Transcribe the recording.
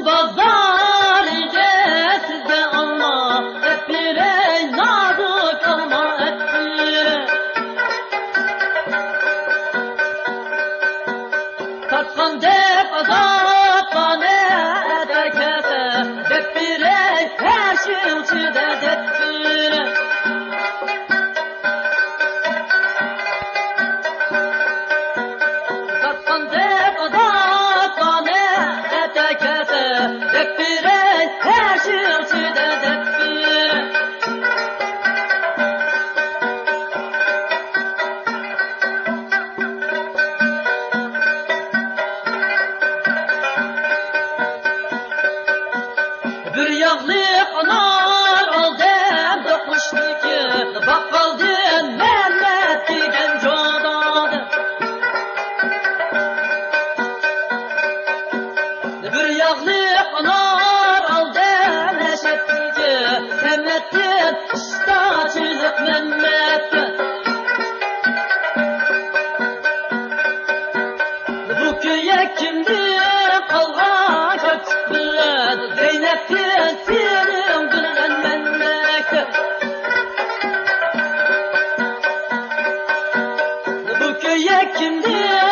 bazar geçti ama hep bir nazik ama hep bir Kaçsan dep azaptan edekete hep bir her şey uçuda hep bir Kaçsan dep azaptan edekete hep bir her şey uçuda hep bir Bir yağlı anar aldım dokmuştu ki bakkaldım Mehmet diyen codadı. Bir yağlı anar aldım eşetti ki Mehmet'in ustaçılık Mehmet'in. Bu köye kimdi kalgan köksüz Zeynep'in senin gülün memleket. Bu köye kimdi